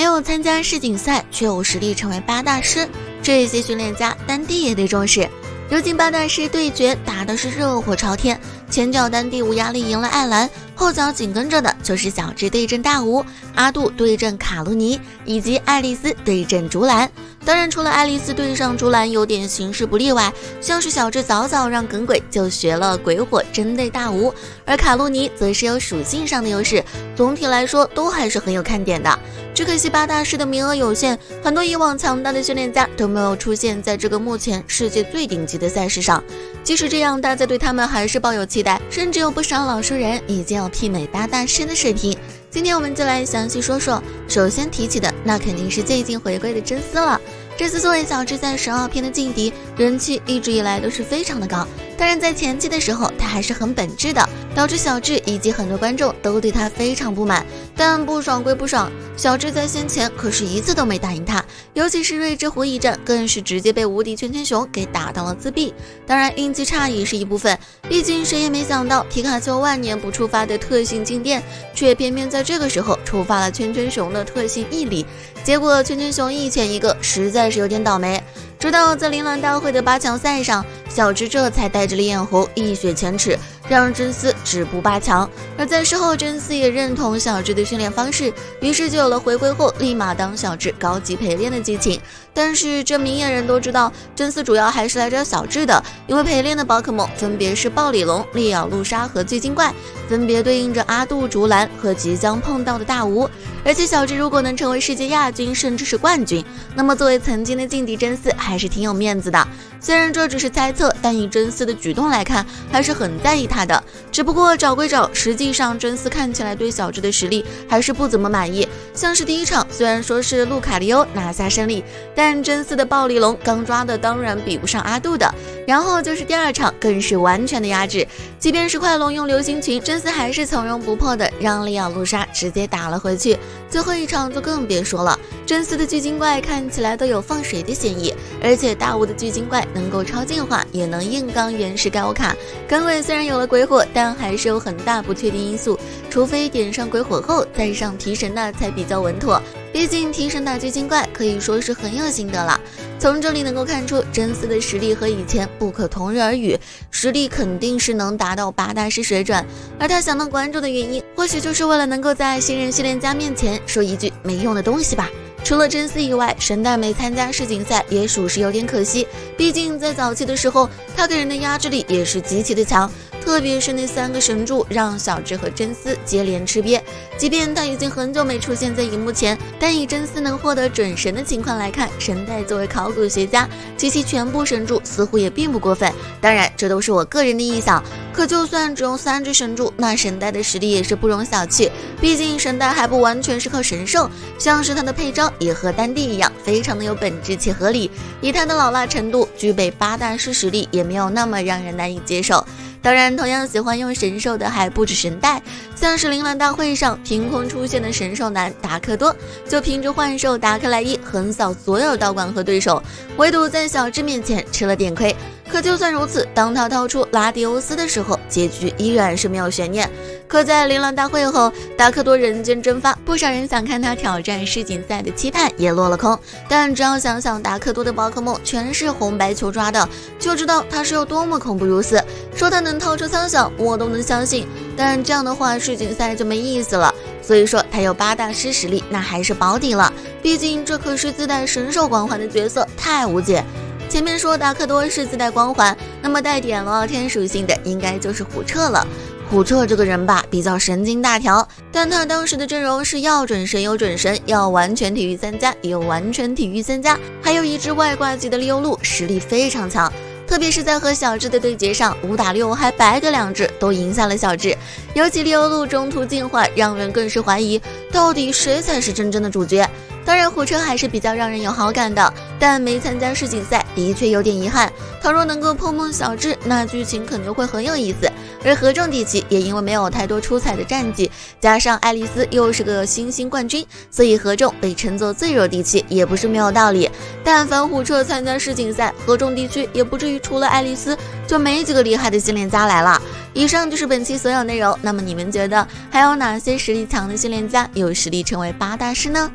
有参加世锦赛却有实力成为8大师，这些训练家丹帝也得重视。如今8大师对决打的是热火朝天，前脚丹帝无压力赢了艾兰，后脚紧跟着的就是小智对阵大吴，阿杜对阵卡路尼，以及爱丽丝对阵竹篮。当然除了爱丽丝对上竹篮有点形势不例外，像是小智早早让耿鬼就学了鬼火针对大吴，而卡路尼则是有属性上的优势，总体来说都还是很有看点的。只可惜8大师的名额有限，很多以往强大的训练家都没有出现在这个目前世界最顶级的赛事上。即使这样，大家对他们还是抱有期待，甚至有不少老熟人已经有媲美8大师的水平。今天我们就来详细说说，首先提起的那肯定是最近回归的真丝了。这次作为小智在12篇的劲敌，人气一直以来都是非常的高，当然在前期的时候他还是很本质的，导致小智以及很多观众都对他非常不满。但不爽归不爽，小智在先前可是一次都没打赢他，尤其是睿智湖一战更是直接被无敌圈圈熊给打到了自闭。当然运气差也是一部分，毕竟谁也没想到皮卡丘万年不触发的特性静电，却偏偏在这个时候触发了圈圈熊的特性毅力，结果圈圈熊一拳一个，实在是有点倒霉。直到在铃兰大会的8强赛上，小智这才带着李彦宏一雪前耻，让真丝止步8强。而在事后，真丝也认同小智的训练方式，于是就有了回归后立马当小智高级陪练的激情。但是这明眼人都知道，真丝主要还是来找小智的，因为陪练的宝可梦分别是暴鲤龙、烈咬陆鲨和巨精怪，分别对应着阿杜、竹篮和即将碰到的大吴。而且小智如果能成为世界亚军甚至是冠军，那么作为曾经的劲敌真丝还是挺有面子的。虽然这只是猜测，但以真丝的举动来看还是很在意他的，只不过找归找，实际上真丝看起来对小智的实力还是不怎么满意。像是第一场虽然说是路卡利欧拿下胜利，但真丝的暴鲤龙刚抓的当然比不上阿杜的，然后就是第二场更是完全的压制，即便是快龙用流星群，真丝还是从容不迫的让烈咬陆鲨直接打了回去。最后一场就更别说了，真丝的巨精怪看起来都有放水的嫌疑，而且大吴的巨精怪能够超进化，也能硬刚原始高卡。耿鬼虽然有了鬼火，但还是有很大不确定因素，除非点上鬼火后再上提神的才比较稳妥，毕竟提神打巨精怪可以说是很有心得了。从这里能够看出真丝的实力和以前不可同日而语，实力肯定是能达到8大师水准，而他想当馆主的原因或许就是为了能够在新人训练家面前说一句没用的东西吧。除了真丝以外，神代没参加世锦赛也属实有点可惜，毕竟在早期的时候他给人的压制力也是极其的强，特别是那3个神柱让小智和真丝接连吃瘪。即便他已经很久没出现在荧幕前，但以真丝能获得准神的情况来看，神代作为考古学家集齐全部神柱似乎也并不过分。当然这都是我个人的臆想，可就算只用3只神柱，那神代的实力也是不容小觑，毕竟神代还不完全是靠神兽，像是他的配招也和丹帝一样非常的有本质且合理，以他的老辣程度具备8大师实力也没有那么让人难以接受。当然同样喜欢用神兽的还不止神代，像是铃兰大会上凭空出现的神兽男达克多，就凭着幻兽达克莱伊横扫所有道馆和对手，唯独在小智面前吃了点亏。可就算如此，当他掏出拉迪欧斯的时候，结局依然是没有悬念。可在铃兰大会后，达克多人间蒸发，不少人想看他挑战世锦赛的期盼也落了空。但只要想想达克多的宝可梦全是红白球抓的，就知道他是有多么恐怖如斯。说他能掏出苍响，我都能相信，但这样的话世锦赛就没意思了。所以说他有8大师实力，那还是保底了，毕竟这可是自带神兽光环的角色，太无解。前面说达克多是自带光环，那么带点了天属性的应该就是虎彻了。虎彻这个人吧，比较神经大条，但他当时的阵容是要准神有准神，要完全体育3加有完全体育3加，还有一只外挂级的利欧路，实力非常强。特别是在和小智的对决上，5打6还白个2只都赢下了小智，尤其利欧路中途进化，让人更是怀疑到底谁才是真正的主角。当然虎彻还是比较让人有好感的，但没参加世锦赛的确有点遗憾。倘若能够碰碰小智，那剧情肯定会很有意思。而合众地奇也因为没有太多出彩的战绩，加上爱丽丝又是个新星冠军，所以合众被称作最弱地区也不是没有道理。但凡虎彻参加世锦赛，合众地区也不至于除了爱丽丝就没几个厉害的训练家来了。以上就是本期所有内容，那么你们觉得还有哪些实力强的训练家有实力成为8大师呢？